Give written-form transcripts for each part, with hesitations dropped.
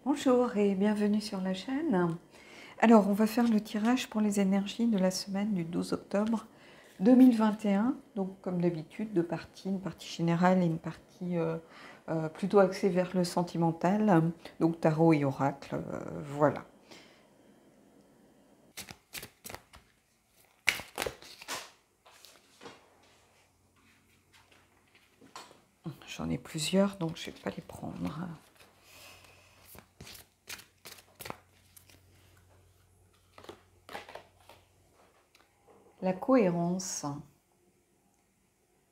Bonjour et bienvenue sur la chaîne. Alors, on va faire le tirage pour les énergies de la semaine du 12 octobre 2021. Donc, comme d'habitude, deux parties, une partie générale et une partie plutôt axée vers le sentimental. Donc, tarot et oracle, voilà. J'en ai plusieurs, donc je ne vais pas les prendre. La cohérence.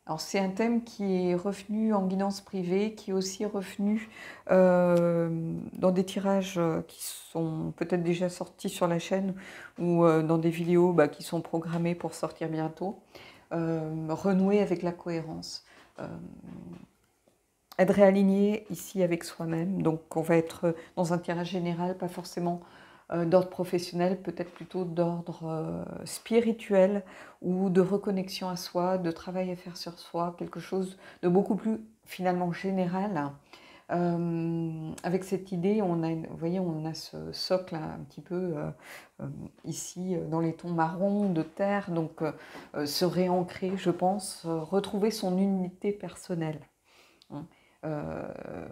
Alors, c'est un thème qui est revenu en guidance privée, qui est aussi revenu dans des tirages qui sont peut-être déjà sortis sur la chaîne ou dans des vidéos qui sont programmées pour sortir bientôt. Renouer avec la cohérence. Être réaligné ici avec soi-même. Donc, on va être dans un tirage général, pas forcément d'ordre professionnel, peut-être plutôt d'ordre spirituel ou de reconnexion à soi, de travail à faire sur soi, quelque chose de beaucoup plus finalement général. Avec cette idée, vous voyez, on a ce socle un petit peu ici dans les tons marrons de terre, donc se réancrer, je pense, retrouver son unité personnelle. Hein.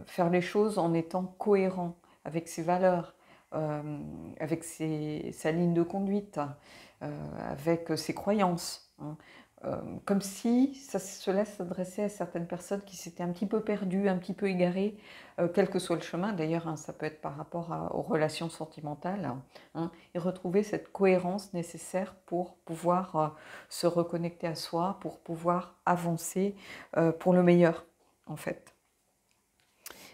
Faire les choses en étant cohérent avec ses valeurs, avec sa ligne de conduite, avec ses croyances. Hein. Comme si cela s'adressait à certaines personnes qui s'étaient un petit peu perdues, un petit peu égarées, quel que soit le chemin. D'ailleurs, hein, ça peut être par rapport aux relations sentimentales, hein, et retrouver cette cohérence nécessaire pour pouvoir se reconnecter à soi, pour pouvoir avancer pour le meilleur, en fait.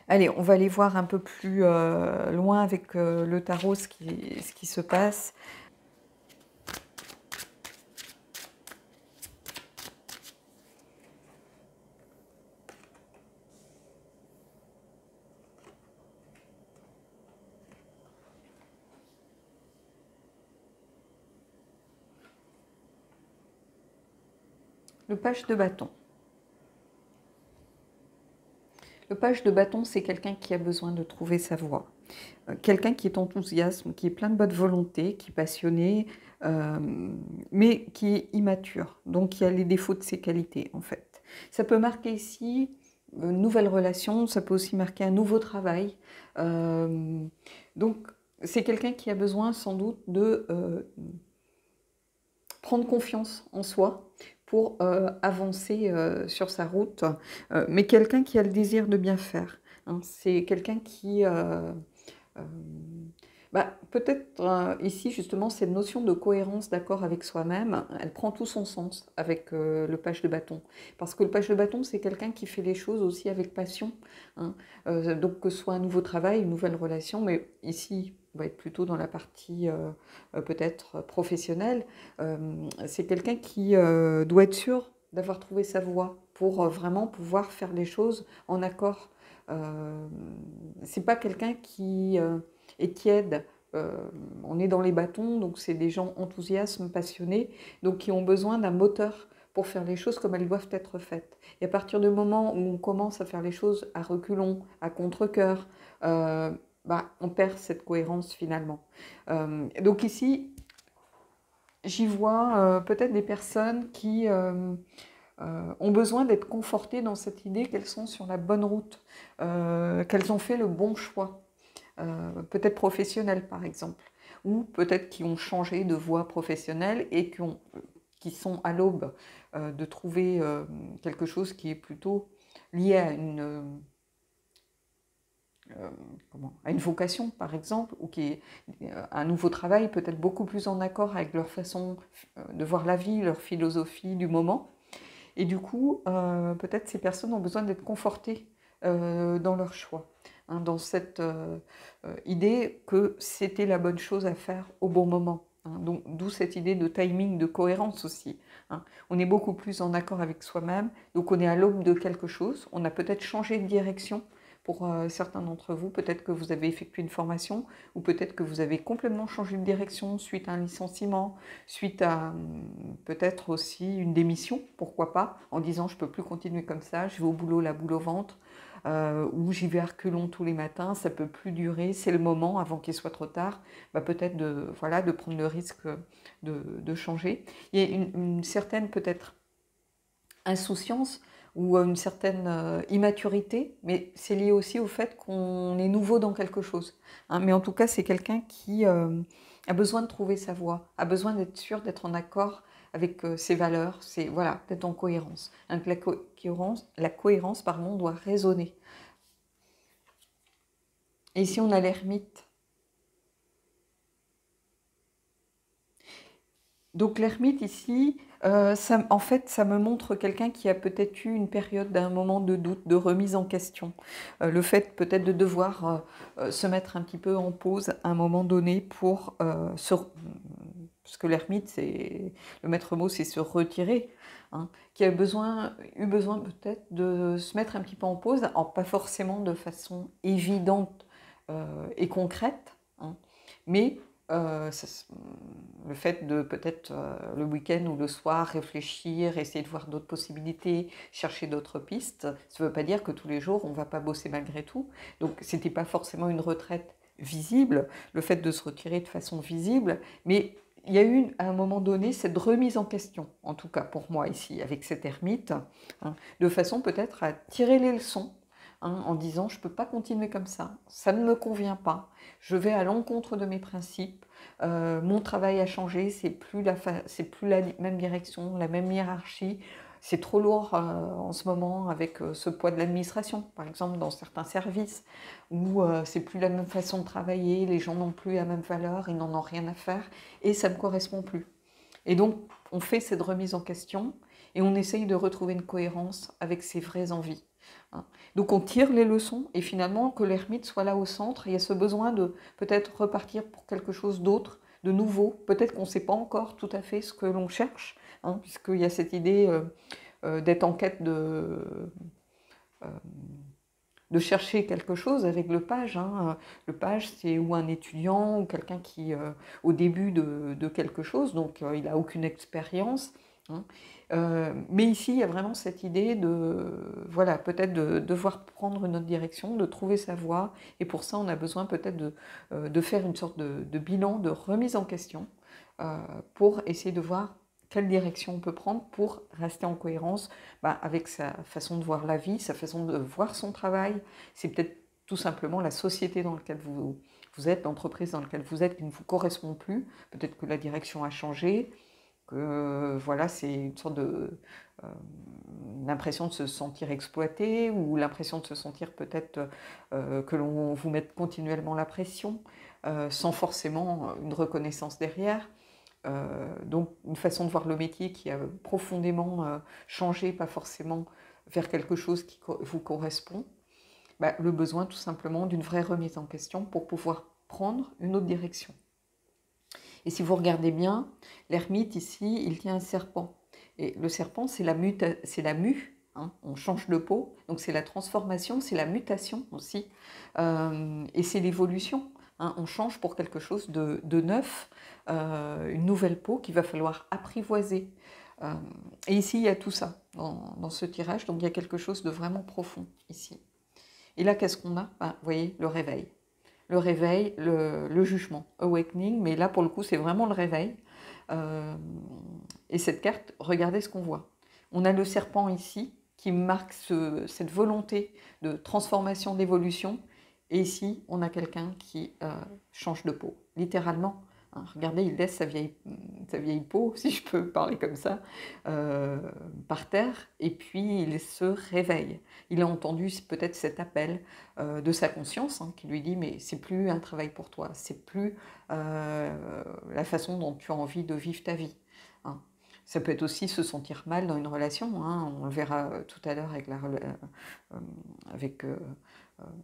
Allez, on va aller voir un peu plus loin avec le tarot ce qui se passe. Le page de bâton. Le page de bâton, c'est quelqu'un qui a besoin de trouver sa voie. Quelqu'un qui est enthousiaste, qui est plein de bonne volonté, qui est passionné, mais qui est immature. Donc, qui a les défauts de ses qualités, en fait. Ça peut marquer ici une nouvelle relation, ça peut aussi marquer un nouveau travail. Donc, c'est quelqu'un qui a besoin sans doute de prendre confiance en soi pour avancer sur sa route, mais quelqu'un qui a le désir de bien faire. Hein. C'est quelqu'un qui... peut-être ici, justement, cette notion de cohérence, d'accord avec soi-même, elle prend tout son sens avec le page de bâton. Parce que le page de bâton, c'est quelqu'un qui fait les choses aussi avec passion. Hein. Donc, que ce soit un nouveau travail, une nouvelle relation, mais ici, on va être plutôt dans la partie peut-être professionnelle. C'est quelqu'un qui doit être sûr d'avoir trouvé sa voie pour vraiment pouvoir faire les choses en accord. C'est pas quelqu'un qui est tiède. On est dans les bâtons, donc c'est des gens enthousiastes, passionnés, donc qui ont besoin d'un moteur pour faire les choses comme elles doivent être faites. Et à partir du moment où on commence à faire les choses à reculons, à contre-cœur, on perd cette cohérence finalement. Donc ici, j'y vois peut-être des personnes qui ont besoin d'être confortées dans cette idée qu'elles sont sur la bonne route, qu'elles ont fait le bon choix. Peut-être professionnels par exemple, ou peut-être qui ont changé de voie professionnelle et qui sont à l'aube de trouver quelque chose qui est plutôt lié à à une vocation par exemple, ou qui est un nouveau travail peut-être beaucoup plus en accord avec leur façon de voir la vie, leur philosophie du moment. Et du coup, peut-être ces personnes ont besoin d'être confortées dans leur choix. Hein, dans cette idée que c'était la bonne chose à faire au bon moment. Hein, donc, d'où cette idée de timing, de cohérence aussi. Hein. On est beaucoup plus en accord avec soi-même, donc on est à l'aube de quelque chose. On a peut-être changé de direction pour certains d'entre vous. Peut-être que vous avez effectué une formation, ou peut-être que vous avez complètement changé de direction suite à un licenciement, suite à peut-être aussi une démission, pourquoi pas, en disant je ne peux plus continuer comme ça, je vais au boulot, la boule au ventre. ou j'y vais à reculons tous les matins, ça peut plus durer, c'est le moment avant qu'il soit trop tard, bah, peut-être voilà, de prendre le risque de changer. Il y a une certaine peut-être insouciance ou une certaine immaturité, mais c'est lié aussi au fait qu'on est nouveau dans quelque chose, hein. Mais en tout cas, c'est quelqu'un qui a besoin de trouver sa voie, a besoin d'être sûr d'être en accord avec ses valeurs, voilà, d'être en cohérence. Donc la cohérence, pardon, doit résonner. Et ici, on a l'ermite. Donc l'ermite ici, en fait, ça me montre quelqu'un qui a peut-être eu une période d'un moment de doute, de remise en question. Le fait peut-être de devoir se mettre un petit peu en pause à un moment donné pour parce que l'ermite, le maître mot, c'est se retirer, hein, qui a eu besoin peut-être de se mettre un petit peu en pause, pas forcément de façon évidente et concrète, hein, mais euh, ça, le fait de peut-être le week-end ou le soir réfléchir, essayer de voir d'autres possibilités, chercher d'autres pistes, ça ne veut pas dire que tous les jours on ne va pas bosser malgré tout. Donc c'était pas forcément une retraite visible, le fait de se retirer de façon visible, mais il y a eu à un moment donné cette remise en question, en tout cas pour moi ici, avec cet ermite, hein, de façon peut-être à tirer les leçons, hein, en disant je ne peux pas continuer comme ça ne me convient pas, je vais à l'encontre de mes principes, mon travail a changé, c'est plus la même direction, la même hiérarchie, c'est trop lourd en ce moment avec ce poids de l'administration, par exemple dans certains services, où c'est plus la même façon de travailler, les gens n'ont plus la même valeur, ils n'en ont rien à faire, et ça ne me correspond plus. Et donc, on fait cette remise en question, et on essaye de retrouver une cohérence avec ses vraies envies, hein. Donc on tire les leçons, et finalement que l'ermite soit là au centre, il y a ce besoin de peut-être repartir pour quelque chose d'autre, de nouveau, peut-être qu'on ne sait pas encore tout à fait ce que l'on cherche, hein, puisqu'il y a cette idée d'être en quête de chercher quelque chose avec le page, hein. Le page, c'est ou un étudiant ou quelqu'un qui, au début de quelque chose, donc il n'a aucune expérience, hein. Mais ici, il y a vraiment cette idée voilà, peut-être de devoir prendre une autre direction, de trouver sa voie, et pour ça, on a besoin peut-être de faire une sorte de bilan, de remise en question, pour essayer de voir quelle direction on peut prendre pour rester en cohérence avec sa façon de voir la vie, sa façon de voir son travail. C'est peut-être tout simplement la société dans laquelle vous êtes, l'entreprise dans laquelle vous êtes qui ne vous correspond plus. Peut-être que la direction a changé, que voilà, c'est une sorte l'impression de se sentir exploité, ou l'impression de se sentir peut-être que l'on vous mette continuellement la pression, sans forcément une reconnaissance derrière. Donc une façon de voir le métier qui a profondément changé, pas forcément vers quelque chose qui vous correspond. Le besoin tout simplement d'une vraie remise en question pour pouvoir prendre une autre direction. Et si vous regardez bien, l'ermite ici, il tient un serpent. Et le serpent, c'est la mue, hein, on change de peau, donc c'est la transformation, c'est la mutation aussi, et c'est l'évolution, hein, on change pour quelque chose de neuf, une nouvelle peau qu'il va falloir apprivoiser. Et ici, il y a tout ça dans ce tirage, donc il y a quelque chose de vraiment profond ici. Et là, qu'est-ce qu'on a? Vous voyez, le réveil. Le réveil, le jugement, awakening, mais là, pour le coup, c'est vraiment le réveil. Et cette carte, regardez ce qu'on voit. On a le serpent ici, qui marque cette volonté de transformation, d'évolution. Et ici, on a quelqu'un qui change de peau, littéralement. Hein, regardez, il laisse sa vieille peau, si je peux parler comme ça, par terre, et puis il se réveille. Il a entendu peut-être cet appel de sa conscience, hein, qui lui dit « mais c'est plus un travail pour toi, c'est plus la façon dont tu as envie de vivre ta vie, hein. » Ça peut être aussi se sentir mal dans une relation, hein, on le verra tout à l'heure avec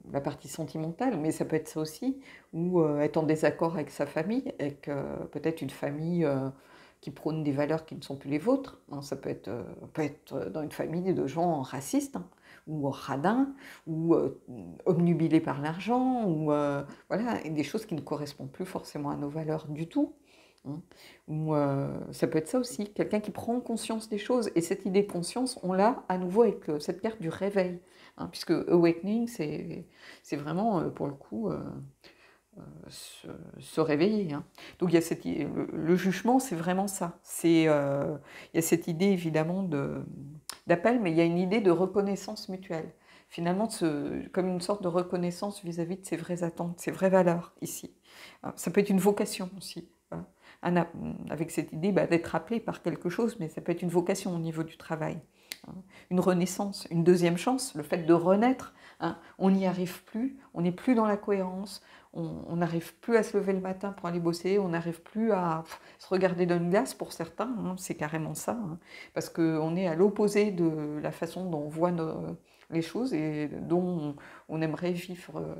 la partie sentimentale, mais ça peut être ça aussi, ou être en désaccord avec sa famille, avec peut-être une famille qui prône des valeurs qui ne sont plus les vôtres, hein. Ça peut être dans une famille de gens racistes, hein, ou radins, ou obnubilés par l'argent, ou voilà, et des choses qui ne correspondent plus forcément à nos valeurs du tout, hein. Ou ça peut être ça aussi, quelqu'un qui prend conscience des choses, et cette idée de conscience, on l'a à nouveau avec cette carte du réveil, hein, puisque awakening, c'est vraiment, pour le coup, se réveiller, hein. Donc il y a le jugement, c'est vraiment ça. Il y a cette idée évidemment d'appel, mais il y a une idée de reconnaissance mutuelle. Finalement, comme une sorte de reconnaissance vis-à-vis de ses vraies attentes, ses vraies valeurs ici. Ça peut être une vocation aussi, hein. Avec cette idée d'être appelé par quelque chose, mais ça peut être une vocation au niveau du travail, hein. Une renaissance, une deuxième chance, le fait de renaître, hein. On n'y arrive plus, on n'est plus dans la cohérence, on n'arrive plus à se lever le matin pour aller bosser, on n'arrive plus à se regarder dans une glace pour certains, hein, c'est carrément ça, hein, parce qu'on est à l'opposé de la façon dont on voit les choses et dont on aimerait vivre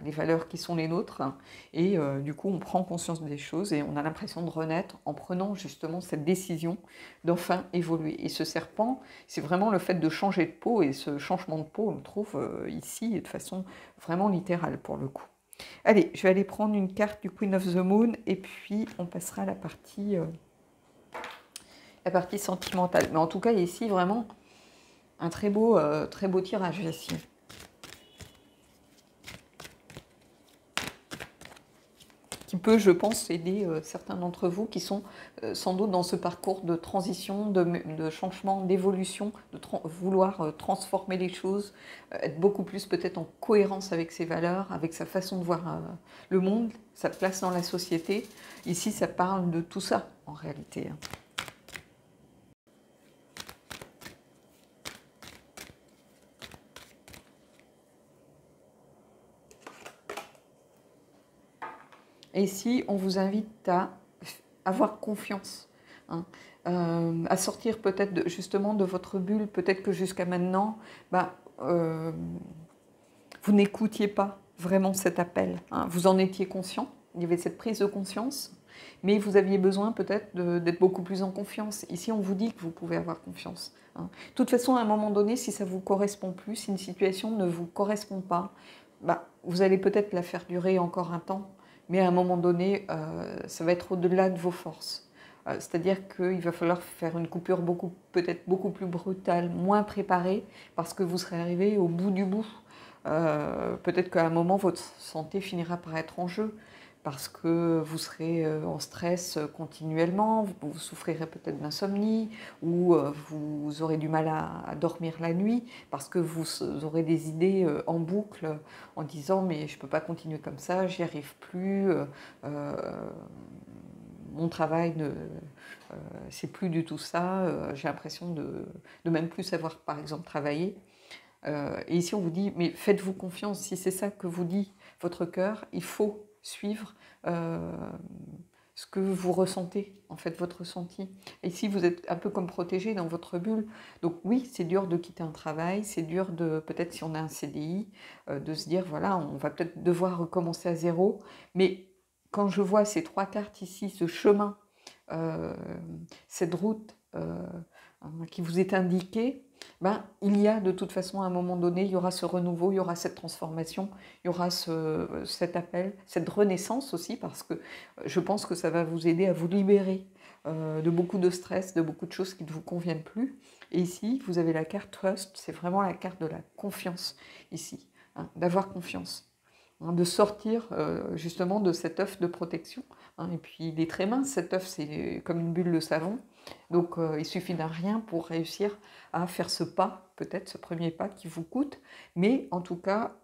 les valeurs qui sont les nôtres, hein, et du coup on prend conscience des choses et on a l'impression de renaître en prenant justement cette décision d'enfin évoluer. Et ce serpent, c'est vraiment le fait de changer de peau, et ce changement de peau, on le trouve ici de façon vraiment littérale pour le coup. Allez, je vais aller prendre une carte du Queen of the Moon et puis on passera à la partie sentimentale. Mais en tout cas, ici, vraiment, un très beau tirage ici. Qui peut, je pense, aider certains d'entre vous qui sont sans doute dans ce parcours de transition, de changement, d'évolution, de vouloir transformer les choses, être beaucoup plus peut-être en cohérence avec ses valeurs, avec sa façon de voir le monde, sa place dans la société. Ici, ça parle de tout ça, en réalité, hein. Et ici, on vous invite à avoir confiance, hein, à sortir peut-être justement de votre bulle. Peut-être que jusqu'à maintenant, vous n'écoutiez pas vraiment cet appel, hein. Vous en étiez conscient, il y avait cette prise de conscience, mais vous aviez besoin peut-être d'être beaucoup plus en confiance. Ici, on vous dit que vous pouvez avoir confiance, hein. De toute façon, à un moment donné, si ça ne vous correspond plus, si une situation ne vous correspond pas, vous allez peut-être la faire durer encore un temps, mais à un moment donné, ça va être au-delà de vos forces. C'est-à-dire qu'il va falloir faire une coupure peut-être beaucoup plus brutale, moins préparée, parce que vous serez arrivé au bout du bout. Peut-être qu'à un moment, votre santé finira par être en jeu, parce que vous serez en stress continuellement, vous souffrirez peut-être d'insomnie, ou vous aurez du mal à dormir la nuit, parce que vous aurez des idées en boucle, en disant « mais je ne peux pas continuer comme ça, j'y arrive plus, mon travail, c'est plus du tout ça, j'ai l'impression de même plus savoir par exemple travailler ». Et ici, on vous dit, mais faites-vous confiance, si c'est ça que vous dit votre cœur, il faut suivre ce que vous ressentez, en fait, votre ressenti. Et ici, vous êtes un peu comme protégé dans votre bulle. Donc oui, c'est dur de quitter un travail, c'est dur de, peut-être si on a un CDI, de se dire, voilà, on va peut-être devoir recommencer à zéro. Mais quand je vois ces trois cartes ici, ce chemin, cette route qui vous est indiquée, il y a de toute façon à un moment donné, il y aura ce renouveau, il y aura cette transformation, il y aura cet appel, cette renaissance aussi, parce que je pense que ça va vous aider à vous libérer de beaucoup de stress, de beaucoup de choses qui ne vous conviennent plus. Et ici, vous avez la carte Trust, c'est vraiment la carte de la confiance ici, hein, d'avoir confiance, hein, de sortir justement de cet œuf de protection, hein. Et puis il est très mince, cet œuf, c'est comme une bulle de savon. Donc il suffit d'un rien pour réussir à faire ce pas, peut-être ce premier pas qui vous coûte. Mais en tout cas,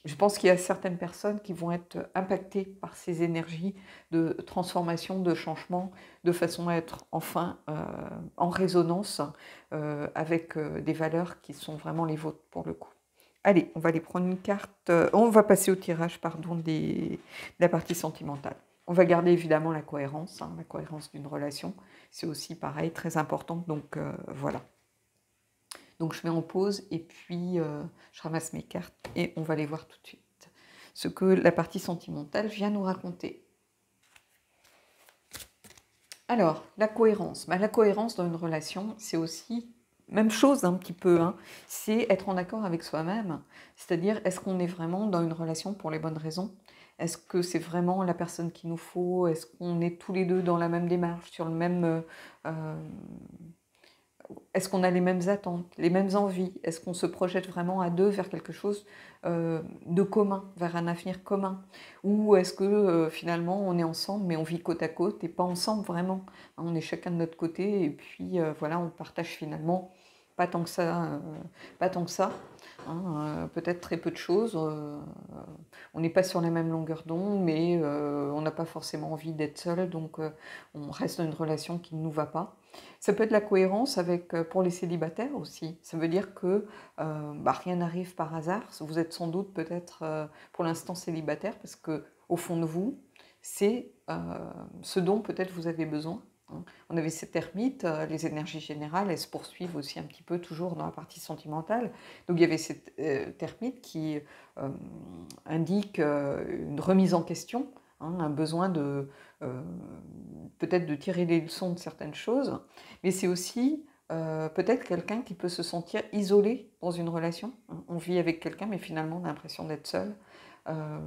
je pense qu'il y a certaines personnes qui vont être impactées par ces énergies de transformation, de changement, de façon à être enfin en résonance avec des valeurs qui sont vraiment les vôtres pour le coup. Allez, on va aller prendre une carte. On va passer au tirage, pardon, de la partie sentimentale. On va garder évidemment la cohérence d'une relation. C'est aussi pareil, très important. Donc voilà. Donc je mets en pause et puis je ramasse mes cartes et on va aller voir tout de suite ce que la partie sentimentale vient nous raconter. Alors, la cohérence. La cohérence dans une relation, c'est aussi même chose un petit peu, hein, c'est être en accord avec soi-même. C'est-à-dire, est-ce qu'on est vraiment dans une relation pour les bonnes raisons? Est-ce que c'est vraiment la personne qu'il nous faut? Est-ce qu'on est tous les deux dans la même démarche, sur le même est-ce qu'on a les mêmes attentes, les mêmes envies? Est-ce qu'on se projette vraiment à deux vers quelque chose de commun, vers un avenir commun? Ou est-ce que finalement on est ensemble mais on vit côte à côte et pas ensemble vraiment, hein? On est chacun de notre côté et puis voilà, on partage finalement pas tant que ça, pas tant que ça, hein, peut-être très peu de choses. On n'est pas sur la même longueur d'onde, mais on n'a pas forcément envie d'être seul, donc on reste dans une relation qui ne nous va pas. Ça peut être la cohérence avec, pour les célibataires aussi. Ça veut dire que rien n'arrive par hasard. Vous êtes sans doute peut-être pour l'instant célibataire parce que au fond de vous, c'est ce dont peut-être vous avez besoin, hein. On avait cette ermite, les énergies générales, elles se poursuivent aussi un petit peu toujours dans la partie sentimentale. Donc il y avait cette ermite qui euh, indique une remise en question, hein, un besoin de peut-être de tirer des leçons de certaines choses, mais c'est aussi peut-être quelqu'un qui peut se sentir isolé dans une relation, hein. On vit avec quelqu'un, mais finalement on a l'impression d'être seul, euh,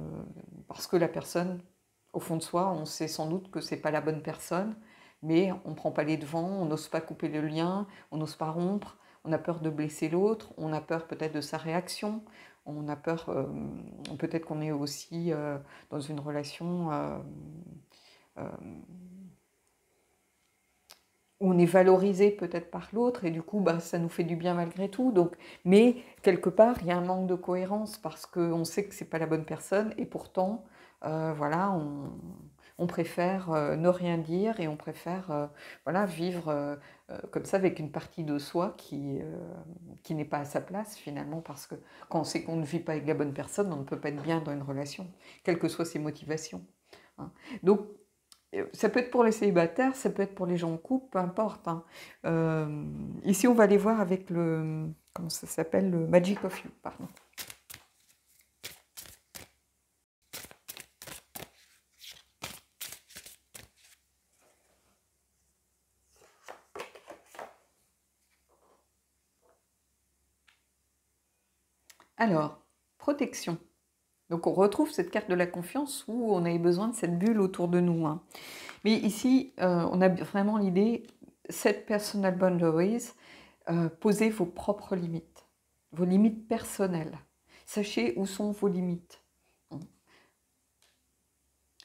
parce que la personne, au fond de soi, on sait sans doute que c'est pas la bonne personne, mais on ne prend pas les devants, on n'ose pas couper le lien, on n'ose pas rompre, on a peur de blesser l'autre, on a peur peut-être de sa réaction, on a peur peut-être qu'on est aussi dans une relation euh, où on est valorisé peut-être par l'autre et du coup ça nous fait du bien malgré tout. Donc, mais quelque part il y a un manque de cohérence parce qu'on sait que c'est pas la bonne personne et pourtant voilà on préfère ne rien dire et on préfère voilà, vivre comme ça avec une partie de soi qui n'est pas à sa place finalement parce que quand on sait qu'on ne vit pas avec la bonne personne, on ne peut pas être bien dans une relation, quelles que soient ses motivations, hein. Donc ça peut être pour les célibataires, ça peut être pour les gens en couple, peu importe, hein. Ici, on va aller voir avec le, comment ça s'appelle, le Magic of You, pardon. Alors, protection. Donc, on retrouve cette carte de la confiance où on avait besoin de cette bulle autour de nous, hein. Mais ici, on a vraiment l'idée, set personal boundaries, posez vos propres limites, vos limites personnelles. Sachez où sont vos limites.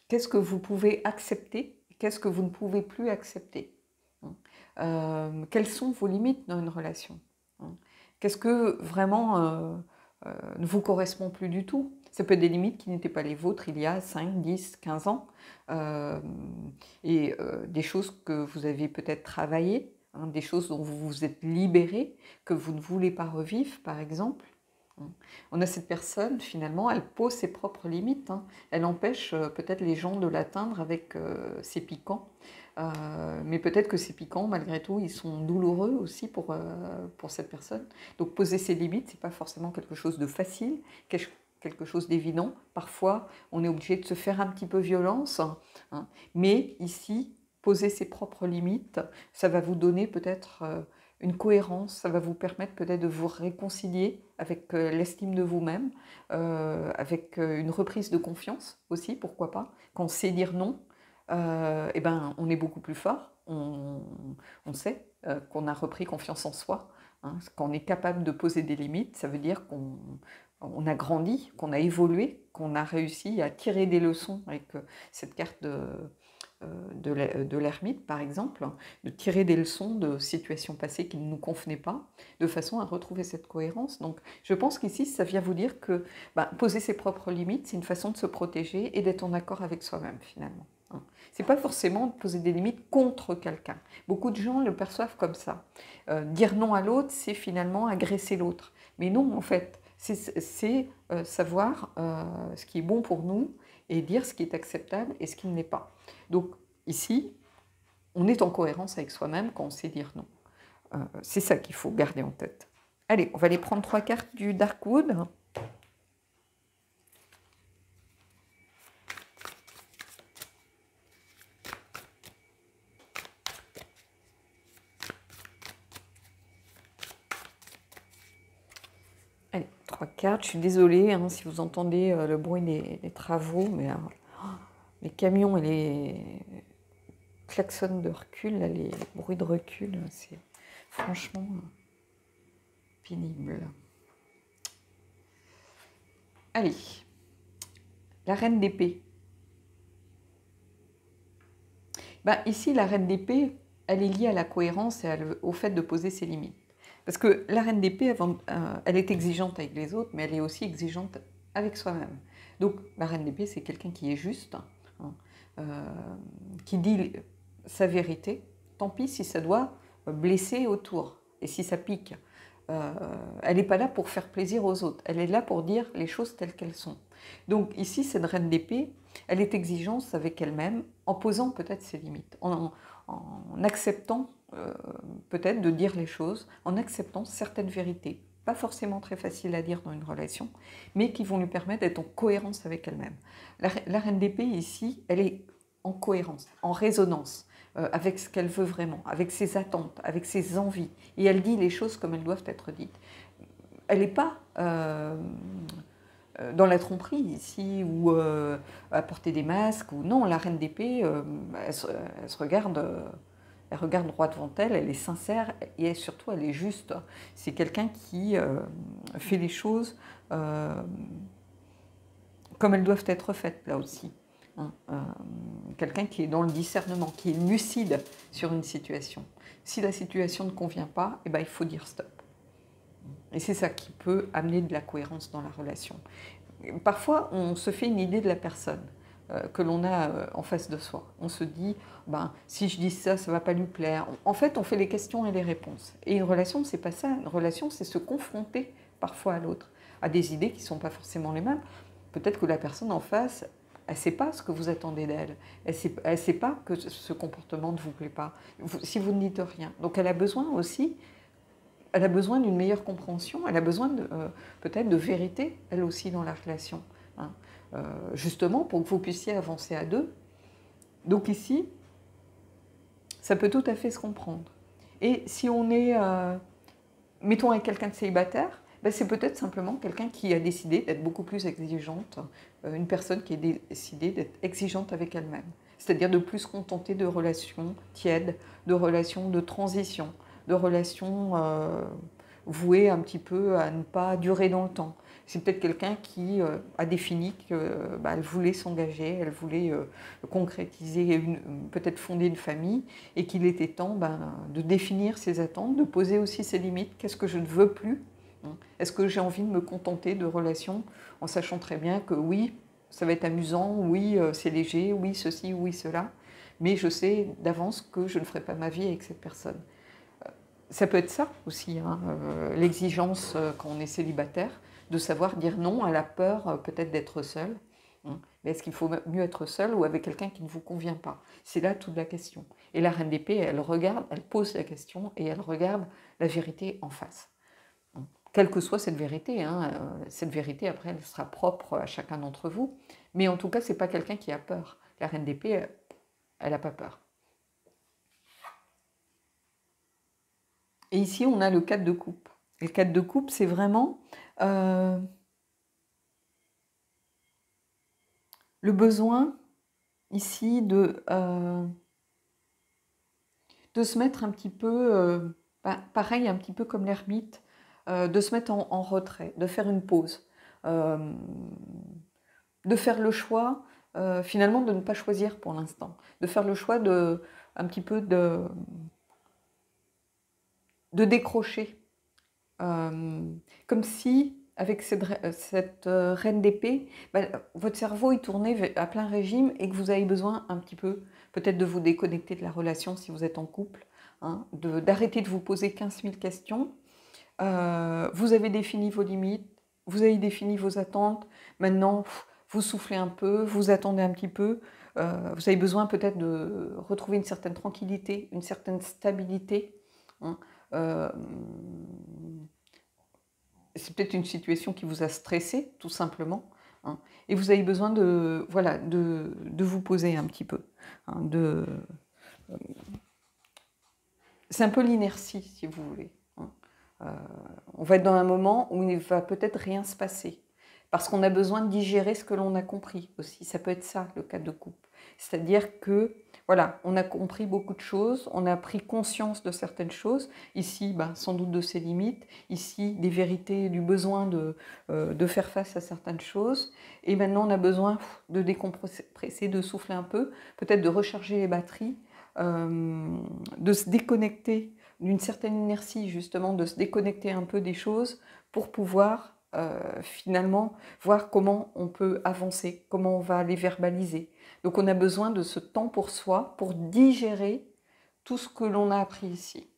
Qu'est-ce que vous pouvez accepter? Qu'est-ce que vous ne pouvez plus accepter? Quelles sont vos limites dans une relation? Qu'est-ce que vraiment ne vous correspond plus du tout? Ça peut être des limites qui n'étaient pas les vôtres il y a 5, 10, 15 ans, et des choses que vous avez peut-être travaillées, hein, des choses dont vous vous êtes libéré, que vous ne voulez pas revivre, par exemple. On a cette personne, finalement, elle pose ses propres limites, hein. Elle empêche peut-être les gens de l'atteindre avec ses piquants. Mais peut-être que ces piquants, malgré tout, ils sont douloureux aussi pour cette personne. Donc poser ses limites, c'est pas forcément quelque chose de facile, quelque chose d'évident. Parfois, on est obligé de se faire un petit peu violence, hein. Mais ici, poser ses propres limites, ça va vous donner peut-être une cohérence, ça va vous permettre peut-être de vous réconcilier avec l'estime de vous-même, avec une reprise de confiance aussi, pourquoi pas. Quand on sait dire non, eh ben, on est beaucoup plus fort, on sait qu'on a repris confiance en soi, hein. Quand on est capable de poser des limites, ça veut dire qu'on a grandi, qu'on a évolué, qu'on a réussi à tirer des leçons avec cette carte de l'ermite, par exemple, de tirer des leçons de situations passées qui ne nous convenaient pas, de façon à retrouver cette cohérence. Donc, je pense qu'ici, ça vient vous dire que poser ses propres limites, c'est une façon de se protéger et d'être en accord avec soi-même, finalement. C'est pas forcément de poser des limites contre quelqu'un. Beaucoup de gens le perçoivent comme ça. Dire non à l'autre, c'est finalement agresser l'autre. Mais non, en fait, c'est savoir ce qui est bon pour nous et dire ce qui est acceptable et ce qui ne l'est pas. Donc ici, on est en cohérence avec soi-même quand on sait dire non. C'est ça qu'il faut garder en tête. Allez, on va aller prendre 3 cartes du Darkwood. Allez, 3 cartes. Je suis désolée hein, si vous entendez le bruit des travaux, mais les camions et les klaxons de recul, là, les bruits de recul, c'est franchement pénible. Allez, la reine d'épée. Ben, ici, la reine d'épée, elle est liée à la cohérence et au fait de poser ses limites. Parce que la reine d'épée, elle est exigeante avec les autres, mais elle est aussi exigeante avec soi-même. Donc, la reine d'épée, c'est quelqu'un qui est juste, hein, qui dit sa vérité. Tant pis si ça doit blesser autour et si ça pique. Elle n'est pas là pour faire plaisir aux autres. Elle est là pour dire les choses telles qu'elles sont. Donc ici, cette reine d'épée, elle est exigeante avec elle-même, en posant peut-être ses limites, en acceptant peut-être de dire les choses, en acceptant certaines vérités, pas forcément très faciles à dire dans une relation, mais qui vont lui permettre d'être en cohérence avec elle-même. La reine d'épée, ici, elle est en cohérence, en résonance avec ce qu'elle veut vraiment, avec ses attentes, avec ses envies. Et elle dit les choses comme elles doivent être dites. Elle n'est pas dans la tromperie ici, ou à porter des masques, ou non, la reine d'épée, elle se regarde... Elle regarde droit devant elle, elle est sincère et surtout elle est juste. C'est quelqu'un qui fait les choses comme elles doivent être faites là aussi. Hein, quelqu'un qui est dans le discernement, qui est lucide sur une situation. Si la situation ne convient pas, eh ben, il faut dire stop. Et c'est ça qui peut amener de la cohérence dans la relation. Parfois, on se fait une idée de la personne que l'on a en face de soi. On se dit, ben, si je dis ça, ça ne va pas lui plaire. En fait, on fait les questions et les réponses. Et une relation, ce n'est pas ça. Une relation, c'est se confronter parfois à l'autre, à des idées qui ne sont pas forcément les mêmes. Peut-être que la personne en face, elle ne sait pas ce que vous attendez d'elle. Elle ne sait pas que ce comportement ne vous plaît pas, si vous ne dites rien. Donc elle a besoin aussi, elle a besoin d'une meilleure compréhension, elle a besoin peut-être de vérité, elle aussi, dans la relation. Hein. Justement, pour que vous puissiez avancer à deux. Donc ici, ça peut tout à fait se comprendre. Et si on est, mettons, avec quelqu'un de célibataire, ben c'est peut-être simplement quelqu'un qui a décidé d'être beaucoup plus exigeante, une personne qui a décidé d'être exigeante avec elle-même. C'est-à-dire de plus se contenter de relations tièdes, de relations de transition, de relations vouées un petit peu à ne pas durer dans le temps. C'est peut-être quelqu'un qui a défini qu'elle voulait s'engager, elle voulait concrétiser, peut-être fonder une famille, et qu'il était temps de définir ses attentes, de poser aussi ses limites. Qu'est-ce que je ne veux plus? Est-ce que j'ai envie de me contenter de relations en sachant très bien que oui, ça va être amusant, oui, c'est léger, oui, ceci, oui, cela, mais je sais d'avance que je ne ferai pas ma vie avec cette personne. Ça peut être ça aussi, hein, l'exigence quand on est célibataire, de savoir dire non à la peur peut-être d'être seul. Hein. Mais est-ce qu'il faut mieux être seul ou avec quelqu'un qui ne vous convient pas? C'est là toute la question. Et la reine d'épée, elle regarde, elle pose la question et elle regarde la vérité en face. Hein. Quelle que soit cette vérité, hein, cette vérité après elle sera propre à chacun d'entre vous. Mais en tout cas, c'est pas quelqu'un qui a peur. La reine d'épée, elle n'a pas peur. Et ici, on a le 4 de coupe. Le 4 de coupe, c'est vraiment le besoin, ici, de se mettre un petit peu, pareil, un petit peu comme l'ermite, de se mettre en retrait, de faire une pause, de faire le choix, finalement, de ne pas choisir pour l'instant, de faire le choix un petit peu de décrocher. Comme si, avec cette reine d'épée, votre cerveau il tournait à plein régime et que vous avez besoin un petit peu, peut-être de vous déconnecter de la relation si vous êtes en couple, hein, d'arrêter de vous poser 15 000 questions. Vous avez défini vos limites, vous avez défini vos attentes, maintenant vous soufflez un peu, vous attendez un petit peu, vous avez besoin peut-être de retrouver une certaine tranquillité, une certaine stabilité. Hein. C'est peut-être une situation qui vous a stressé, tout simplement, hein, et vous avez besoin de vous poser un petit peu. Hein, c'est un peu l'inertie, si vous voulez. Hein. On va être dans un moment où il ne va peut-être rien se passer, parce qu'on a besoin de digérer ce que l'on a compris aussi. Ça peut être ça, le 4 de coupe. C'est-à-dire que voilà, on a compris beaucoup de choses, on a pris conscience de certaines choses, ici, sans doute de ses limites, ici, des vérités, du besoin de faire face à certaines choses, et maintenant on a besoin de décompresser, de souffler un peu, peut-être de recharger les batteries, de se déconnecter d'une certaine inertie, justement, de se déconnecter un peu des choses pour pouvoir finalement voir comment on peut avancer, comment on va les verbaliser. Donc on a besoin de ce temps pour soi, pour digérer tout ce que l'on a appris ici.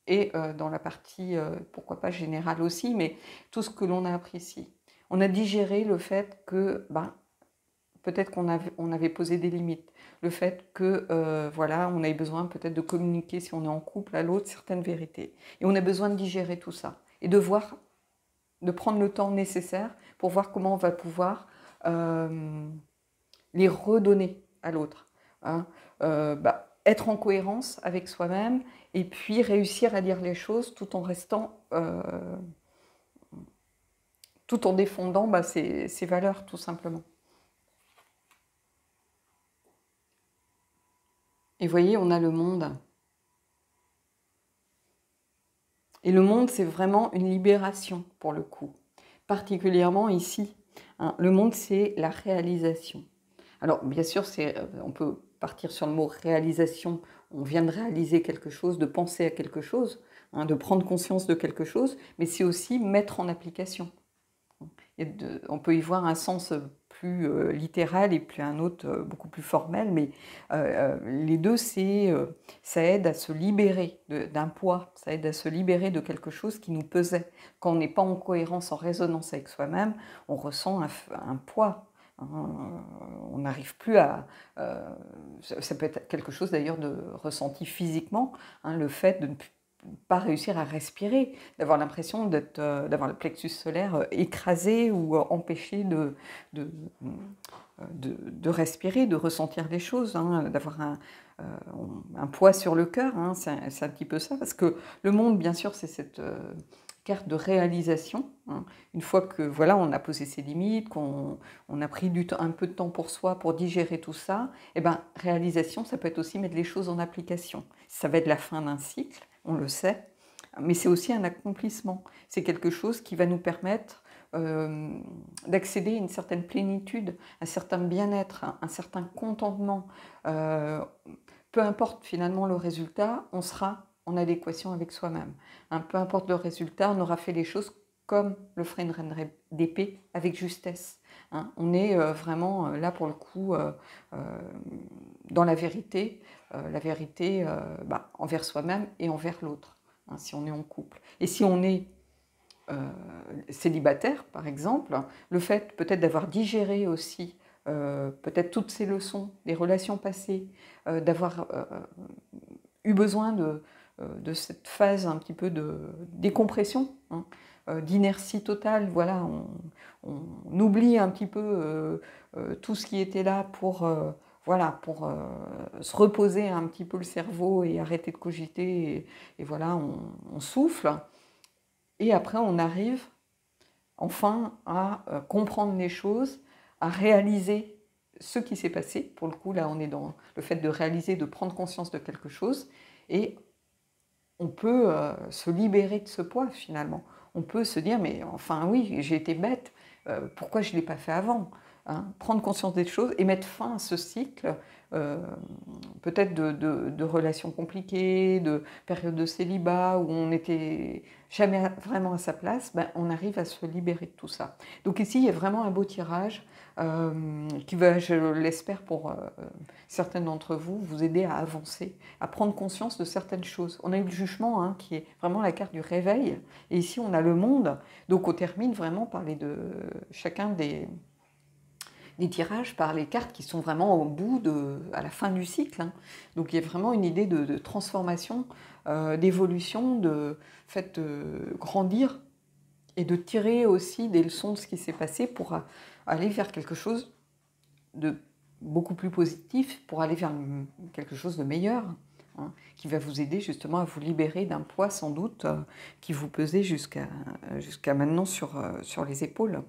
Et dans la partie, pourquoi pas générale aussi, mais tout ce que l'on a appris ici. On a digéré le fait que peut-être on avait posé des limites, le fait que voilà, on avait besoin peut-être de communiquer si on est en couple à l'autre certaines vérités. Et on a besoin de digérer tout ça et de voir, de prendre le temps nécessaire pour voir comment on va pouvoir les redonner à l'autre. Hein. Être en cohérence avec soi-même et puis réussir à dire les choses tout en restant, tout en défendant ses valeurs tout simplement. Et vous voyez, on a le monde. Et le monde, c'est vraiment une libération pour le coup. Particulièrement ici. Hein. Le monde, c'est la réalisation. Alors, bien sûr, on peut partir sur le mot réalisation. On vient de réaliser quelque chose, de penser à quelque chose, hein, de prendre conscience de quelque chose, mais c'est aussi mettre en application. On peut y voir un sens plus littéral et puis un autre beaucoup plus formel, mais les deux, ça aide à se libérer d'un poids, ça aide à se libérer de quelque chose qui nous pesait. Quand on n'est pas en cohérence, en résonance avec soi-même, on ressent un poids. On n'arrive plus à... ça peut être quelque chose d'ailleurs de ressenti physiquement, hein, le fait de ne pas réussir à respirer, d'avoir l'impression d'avoir le plexus solaire écrasé ou empêché de respirer, de ressentir les choses, hein, d'avoir un poids sur le cœur, hein, c'est un petit peu ça, parce que le monde, bien sûr, c'est cette carte de réalisation. Hein. Une fois que voilà, on a posé ses limites, qu'on a pris un peu de temps pour soi pour digérer tout ça, et réalisation, ça peut être aussi mettre les choses en application. Ça va être la fin d'un cycle, on le sait, mais c'est aussi un accomplissement. C'est quelque chose qui va nous permettre d'accéder à une certaine plénitude, un certain bien-être, un certain contentement. Peu importe finalement le résultat, on sera en adéquation avec soi-même. Hein, peu importe le résultat, on aura fait les choses comme le ferait une reine d'épée, avec justesse. Hein. On est vraiment là pour le coup dans la vérité envers soi-même et envers l'autre, hein, si on est en couple. Et si on est célibataire, par exemple, le fait peut-être d'avoir digéré aussi peut-être toutes ces leçons des relations passées, d'avoir eu besoin de cette phase un petit peu de décompression, hein, d'inertie totale, voilà, on oublie un petit peu tout ce qui était là pour se reposer un petit peu le cerveau et arrêter de cogiter, et voilà, on souffle, et après on arrive enfin à comprendre les choses, à réaliser ce qui s'est passé. Pour le coup, là, on est dans le fait de réaliser, de prendre conscience de quelque chose, et on peut se libérer de ce poids, finalement. On peut se dire, mais enfin oui, j'ai été bête, pourquoi je ne l'ai pas fait avant, hein. Prendre conscience des choses et mettre fin à ce cycle, peut-être de relations compliquées, de périodes de célibat où on n'était jamais vraiment à sa place, on arrive à se libérer de tout ça. Donc ici, il y a vraiment un beau tirage qui va, je l'espère pour certains d'entre vous, vous aider à avancer, à prendre conscience de certaines choses. On a eu le jugement, hein, qui est vraiment la carte du réveil, et ici on a le monde, donc on termine vraiment par chacun des tirages, par les cartes qui sont vraiment à la fin du cycle. Hein. Donc il y a vraiment une idée de transformation, d'évolution, de fait de grandir et de tirer aussi des leçons de ce qui s'est passé pour aller vers quelque chose de beaucoup plus positif, pour aller vers quelque chose de meilleur. hein, qui va vous aider justement à vous libérer d'un poids sans doute qui vous pesait jusqu'à maintenant sur les épaules.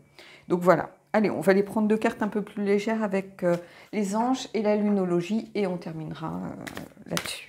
Donc voilà. Allez, on va aller prendre 2 cartes un peu plus légères avec les anges et la lunologie et on terminera là-dessus.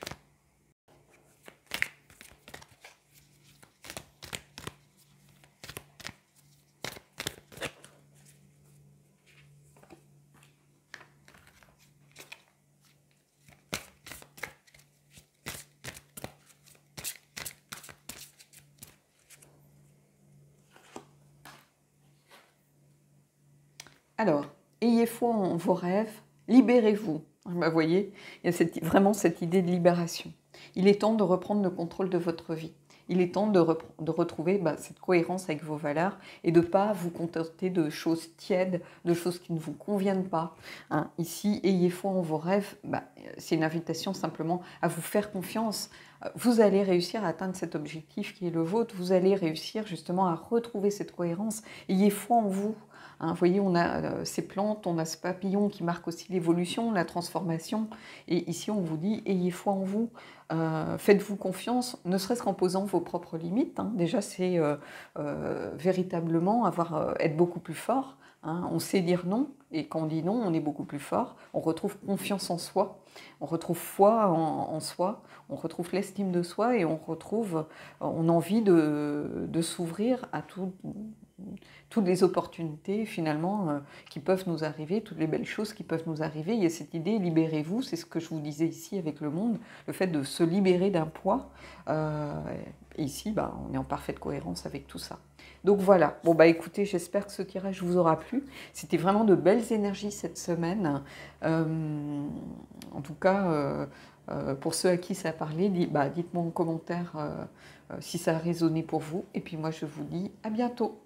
Alors, ayez foi en vos rêves, libérez-vous. Vous voyez, il y a vraiment cette idée de libération. Il est temps de reprendre le contrôle de votre vie. Il est temps de retrouver cette cohérence avec vos valeurs et de ne pas vous contenter de choses tièdes, de choses qui ne vous conviennent pas. Hein. Ici, ayez foi en vos rêves, c'est une invitation simplement à vous faire confiance. Vous allez réussir à atteindre cet objectif qui est le vôtre. Vous allez réussir justement à retrouver cette cohérence. Ayez foi en vous. Hein, vous voyez, on a ces plantes, on a ce papillon qui marque aussi l'évolution, la transformation. Et ici, on vous dit, ayez foi en vous, faites-vous confiance, ne serait-ce qu'en posant vos propres limites. Hein. Déjà, c'est véritablement être beaucoup plus fort. Hein. On sait dire non, et quand on dit non, on est beaucoup plus fort. On retrouve confiance en soi, on retrouve foi en soi, on retrouve l'estime de soi et on a envie de s'ouvrir à toutes les opportunités finalement qui peuvent nous arriver, toutes les belles choses qui peuvent nous arriver. Il y a cette idée, libérez-vous, c'est ce que je vous disais ici avec le monde, le fait de se libérer d'un poids. Et ici, on est en parfaite cohérence avec tout ça. Donc voilà, bon écoutez, j'espère que ce tirage vous aura plu. C'était vraiment de belles énergies cette semaine. En tout cas, pour ceux à qui ça a parlé, dites-moi en commentaire si ça a résonné pour vous. Et puis moi, je vous dis à bientôt.